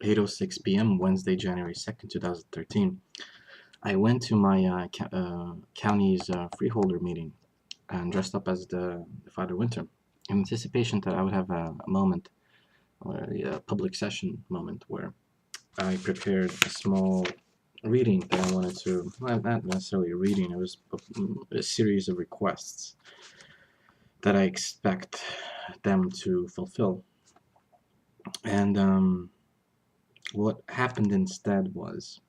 8:06 p.m. Wednesday, January 2nd, 2013. I went to my county's freeholder meeting and dressed up as the Father Winter in anticipation that I would have a moment, or a public session moment, where I prepared a small reading that I wanted to, well, not necessarily a reading, it was a series of requests that I expect them to fulfill. And what happened instead was,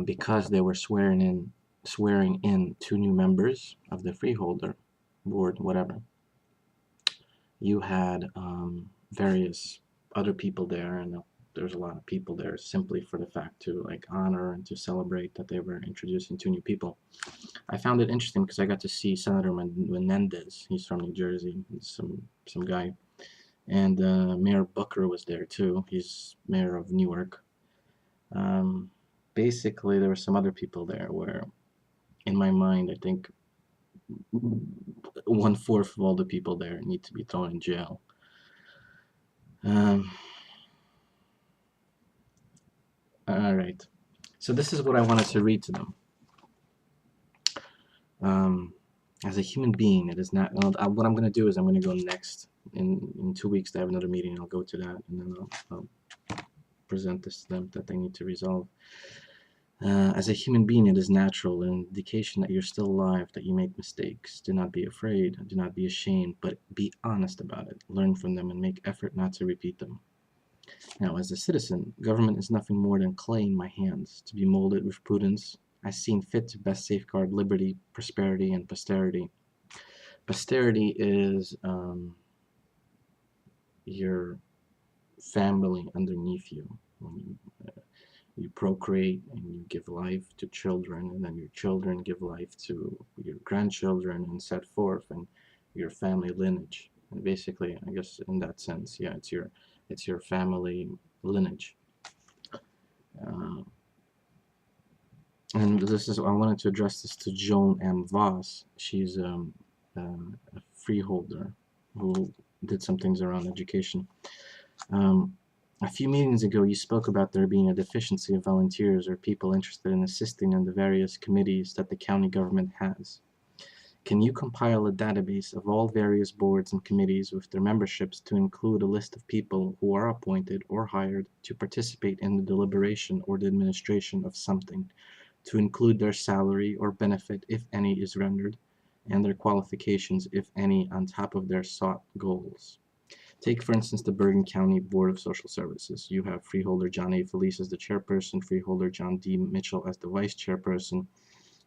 because they were swearing in 2 new members of the freeholder board, whatever, you had various other people there, and there's a lot of people there simply for the fact to honor and to celebrate that they were introducing 2 new people. I found it interesting because I got to see Senator Menendez. He's from New Jersey. He's some guy. And Mayor Booker was there too. He's mayor of Newark. Basically, there were some other people there where, in my mind, I think 1/4 of all the people there need to be thrown in jail. All right. So this is what I wanted to read to them. As a human being, it is not. What I'm going to do is I'm going to go next. In 2 weeks, I have another meeting. I'll go to that, and then I'll present this to them that they need to resolve. As a human being, it is natural, an indication that you're still alive, that you make mistakes. Do not be afraid. Do not be ashamed, but be honest about it. Learn from them and make effort not to repeat them. Now, as a citizen, government is nothing more than clay in my hands, to be molded with prudence, as seen fit to best safeguard liberty, prosperity, and posterity. Posterity is your family underneath you. When you procreate and you give life to children, and then your children give life to your grandchildren, and set forth, and your family lineage. And basically, I guess in that sense, yeah, it's your family lineage. And this is, I wanted to address this to Joan M. Voss. She's a freeholder who did some things around education. A few meetings ago, you spoke about there being a deficiency of volunteers or people interested in assisting in the various committees that the county government has. Can you compile a database of all various boards and committees with their memberships to include a list of people who are appointed or hired to participate in the deliberation or the administration of something, to include their salary or benefit, if any is rendered, and their qualifications, if any, on top of their sought goals? Take, for instance, the Bergen County Board of Social Services. You have Freeholder John A. Felice as the chairperson, Freeholder John D. Mitchell as the vice chairperson,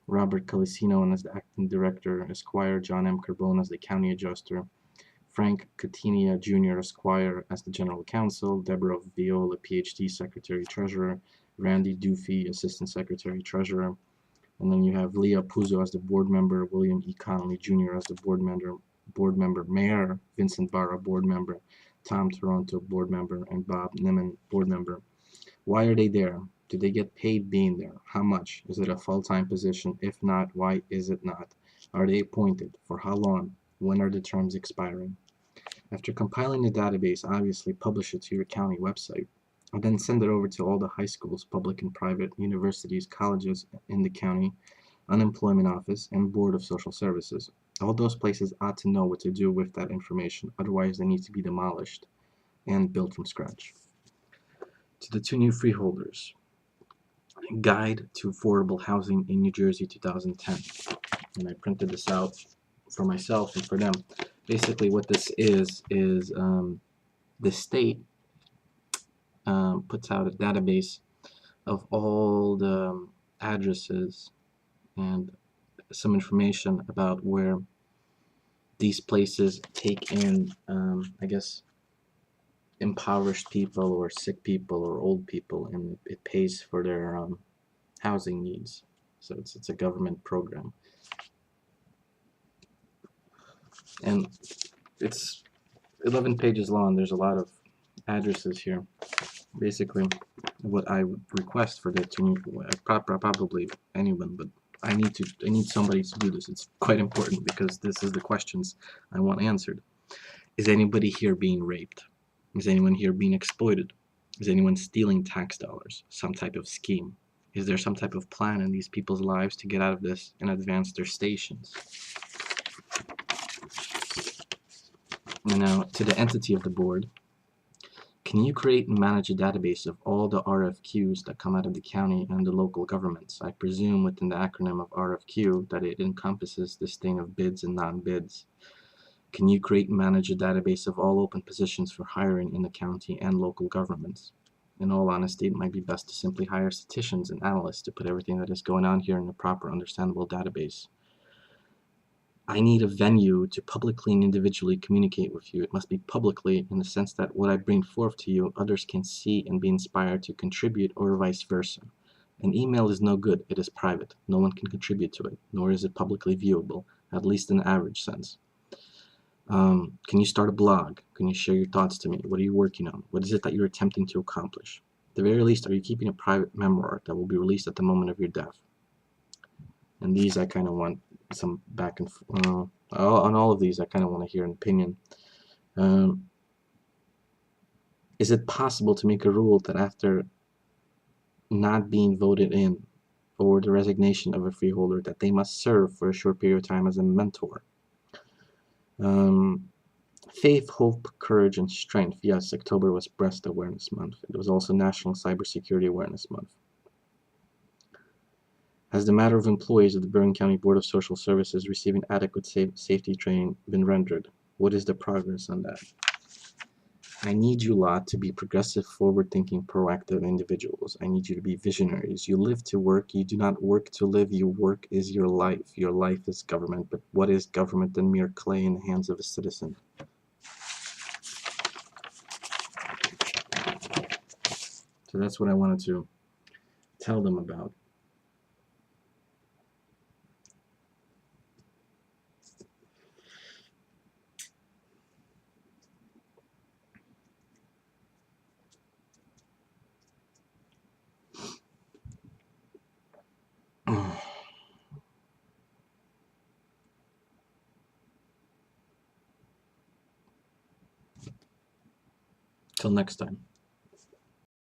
Robert Colicino as the acting director, Esquire John M. Carbone as the county adjuster, Frank Catinia Jr. Esquire as the general counsel, Deborah Viola, PhD, secretary treasurer, Randy Dufy, assistant secretary treasurer, and then you have Leah Puzo as the board member, William E. Connolly Jr. as the board member, Mayor Vincent Barra, board member, Tom Toronto, board member, and Bob Niman, board member. Why are they there? Do they get paid being there? How much? Is it a full-time position? If not, why is it not? Are they appointed? For how long? When are the terms expiring? After compiling the database, obviously publish it to your county website, and then send it over to all the high schools, public and private, universities, colleges in the county, unemployment office, and Board of Social Services. All those places ought to know what to do with that information, otherwise they need to be demolished and built from scratch. To the 2 new freeholders, Guide to Affordable Housing in New Jersey 2010. And I printed this out for myself and for them. Basically what this is the state puts out a database of all the addresses and some information about where these places take in, I guess, impoverished people or sick people or old people, and it pays for their housing needs. So it's a government program, and it's 11 pages long. There's a lot of addresses here. Basically, what I would request for the team, probably anyone, but I need somebody to do this. It's quite important because this is the questions I want answered. Is anybody here being raped? Is anyone here being exploited? Is anyone stealing tax dollars? Some type of scheme? Is there some type of plan in these people's lives to get out of this and advance their stations? And now to the entity of the board. Can you create and manage a database of all the RFQs that come out of the county and the local governments? I presume within the acronym of RFQ that it encompasses this thing of bids and non-bids. Can you create and manage a database of all open positions for hiring in the county and local governments? In all honesty, it might be best to simply hire statisticians and analysts to put everything that is going on here in a proper, understandable database. I need a venue to publicly and individually communicate with you. It must be publicly in the sense that what I bring forth to you, others can see and be inspired to contribute, or vice versa. An email is no good. It is private. No one can contribute to it, nor is it publicly viewable, at least in the average sense. Can you start a blog? Can you share your thoughts to me? What are you working on? What is it that you're attempting to accomplish? At the very least, are you keeping a private memoir that will be released at the moment of your death? And these I kind of want some back and on all of these I kind of want to hear an opinion. Is it possible to make a rule that after not being voted in or the resignation of a freeholder that they must serve for a short period of time as a mentor? Faith, hope, courage, and strength. Yes, October was Breast Awareness Month. It was also National Cybersecurity Awareness Month. Has the matter of employees of the Bergen County Board of Social Services receiving adequate safety training been rendered? What is the progress on that? I need you lot to be progressive, forward-thinking, proactive individuals. I need you to be visionaries. You live to work. You do not work to live. Your work is your life. Your life is government. But what is government than mere clay in the hands of a citizen? So that's what I wanted to tell them about. Till next time.